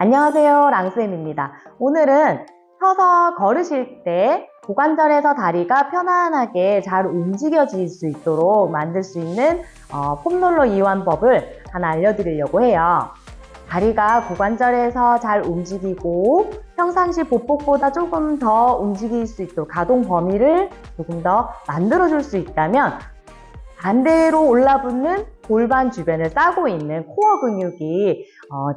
안녕하세요, 랑쌤입니다. 오늘은 서서 걸으실 때 고관절에서 다리가 편안하게 잘 움직여질 수 있도록 만들 수 있는 폼롤러 이완법을 하나 알려드리려고 해요. 다리가 고관절에서 잘 움직이고 평상시 보폭보다 조금 더 움직일 수 있도록 가동 범위를 조금 더 만들어줄 수 있다면 반대로 올라붙는 골반 주변을 싸고 있는 코어 근육이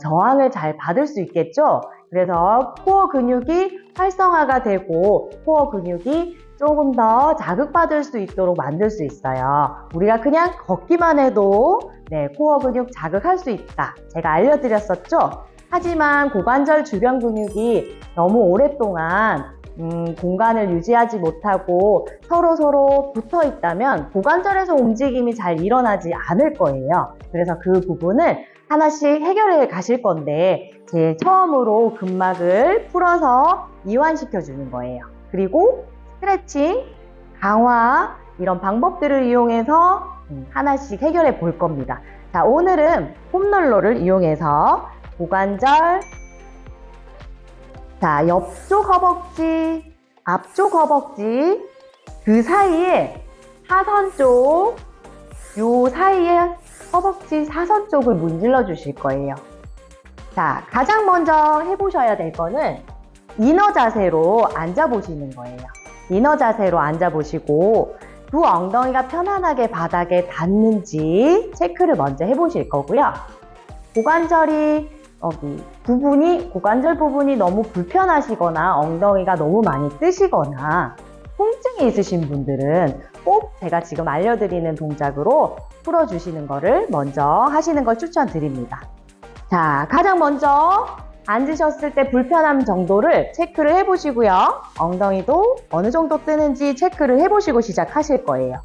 저항을 잘 받을 수 있겠죠. 그래서 코어 근육이 활성화가 되고 코어 근육이 조금 더 자극받을 수 있도록 만들 수 있어요. 우리가 그냥 걷기만 해도 코어 근육 자극할 수 있다, 제가 알려드렸었죠. 하지만 고관절 주변 근육이 너무 오랫동안 공간을 유지하지 못하고 서로 붙어 있다면 고관절에서 움직임이 잘 일어나지 않을 거예요. 그래서 그 부분을 하나씩 해결해 가실 건데, 제일 처음으로 근막을 풀어서 이완시켜 주는 거예요. 그리고 스트레칭, 강화 이런 방법들을 이용해서 하나씩 해결해 볼 겁니다. 자, 오늘은 폼롤러를 이용해서 고관절, 자, 옆쪽 허벅지, 앞쪽 허벅지, 그 사이에 사선 쪽, 요 사이에 허벅지 사선 쪽을 문질러 주실 거예요. 자, 가장 먼저 해보셔야 될 거는 이너 자세로 앉아 보시는 거예요. 이너 자세로 앉아 보시고 두 엉덩이가 편안하게 바닥에 닿는지 체크를 먼저 해보실 거고요. 고관절 부분이 너무 불편하시거나 엉덩이가 너무 많이 뜨시거나 통증이 있으신 분들은 꼭 제가 지금 알려드리는 동작으로 풀어주시는 거를 먼저 하시는 걸 추천드립니다. 자, 가장 먼저 앉으셨을 때 불편함 정도를 체크를 해보시고요. 엉덩이도 어느 정도 뜨는지 체크를 해보시고 시작하실 거예요.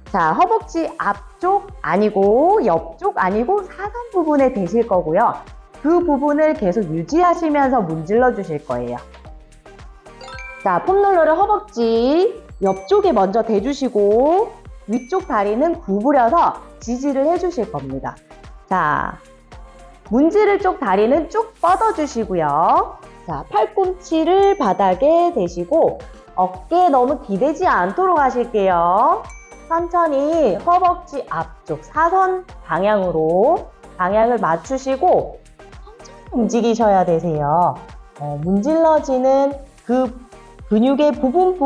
자, 허벅지 앞쪽 아니고 옆쪽 아니고 사선 부분에 대실 거고요. 그 부분을 계속 유지하시면서 문질러 주실 거예요. 자, 폼롤러를 허벅지 옆쪽에 먼저 대주시고 위쪽 다리는 구부려서 지지를 해주실 겁니다. 자, 문지를 쪽 다리는 쭉 뻗어주시고요. 자, 팔꿈치를 바닥에 대시고 어깨에 너무 기대지 않도록 하실게요. 천천히 허벅지 앞쪽 사선 방향으로 방향을 맞추시고 천천히 움직이셔야 되세요. 문질러지는 그 근육의 부분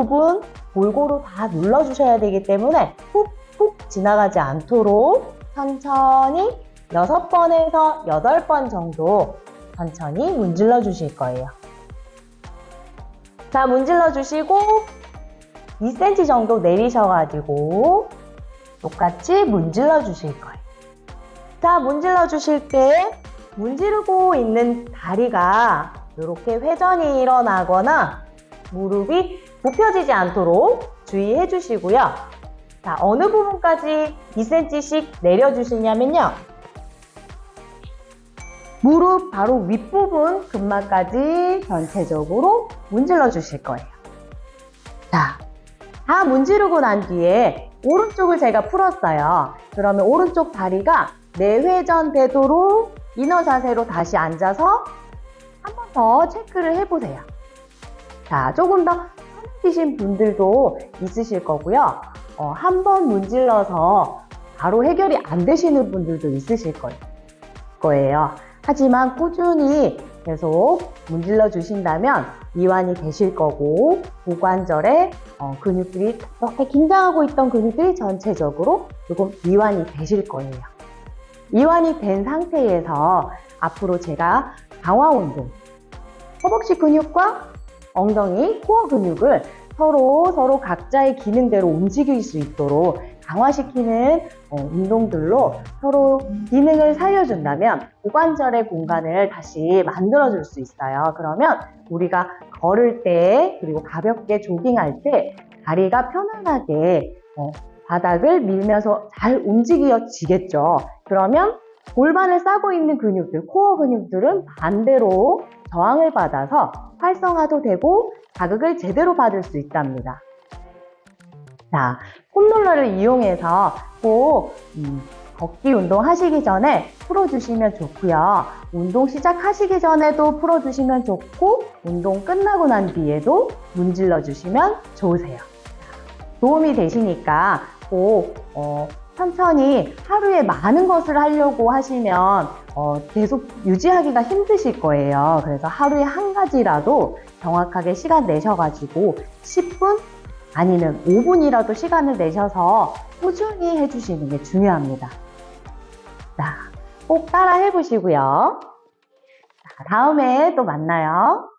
골고루 다 눌러주셔야 되기 때문에 훅훅 지나가지 않도록 천천히 6번에서 8번 정도 천천히 문질러 주실 거예요. 자, 문질러 주시고 2cm 정도 내리셔가지고 똑같이 문질러 주실 거예요. 자, 문질러 주실 때 문지르고 있는 다리가 이렇게 회전이 일어나거나 무릎이 굽혀지지 않도록 주의해 주시고요. 자, 어느 부분까지 2cm씩 내려주시냐면요. 무릎 바로 윗부분 근막까지 전체적으로 문질러 주실 거예요. 자, 다 문지르고 난 뒤에 오른쪽을 제가 풀었어요. 그러면 오른쪽 다리가 내회전 되도록 이너 자세로 다시 앉아서 한 번 더 체크를 해보세요. 자, 조금 더 편해지신 분들도 있으실 거고요. 한 번 문질러서 바로 해결이 안 되시는 분들도 있으실 거예요. 하지만 꾸준히 계속 문질러 주신다면 이완이 되실 거고 고관절에 근육들이 이렇게 긴장하고 있던 근육들이 전체적으로 조금 이완이 되실 거예요. 이완이 된 상태에서 앞으로 제가 강화 운동, 허벅지 근육과 엉덩이, 코어 근육을 서로 각자의 기능대로 움직일 수 있도록 강화시키는 운동들로 서로 기능을 살려준다면 고관절의 공간을 다시 만들어줄 수 있어요. 그러면 우리가 걸을 때 그리고 가볍게 조깅할 때 다리가 편안하게 바닥을 밀면서 잘 움직여지겠죠. 그러면 골반을 싸고 있는 근육들, 코어 근육들은 반대로 저항을 받아서 활성화도 되고 자극을 제대로 받을 수 있답니다. 자, 폼롤러를 이용해서 꼭 걷기 운동 하시기 전에 풀어주시면 좋고요. 운동 시작하시기 전에도 풀어주시면 좋고 운동 끝나고 난 뒤에도 문질러 주시면 좋으세요. 도움이 되시니까 꼭 천천히 하루에 많은 것을 하려고 하시면 계속 유지하기가 힘드실 거예요. 그래서 하루에 한 가지라도 정확하게 시간 내셔가지고 10분 아니면 5분이라도 시간을 내셔서 꾸준히 해주시는 게 중요합니다. 자, 꼭 따라 해보시고요. 자, 다음에 또 만나요.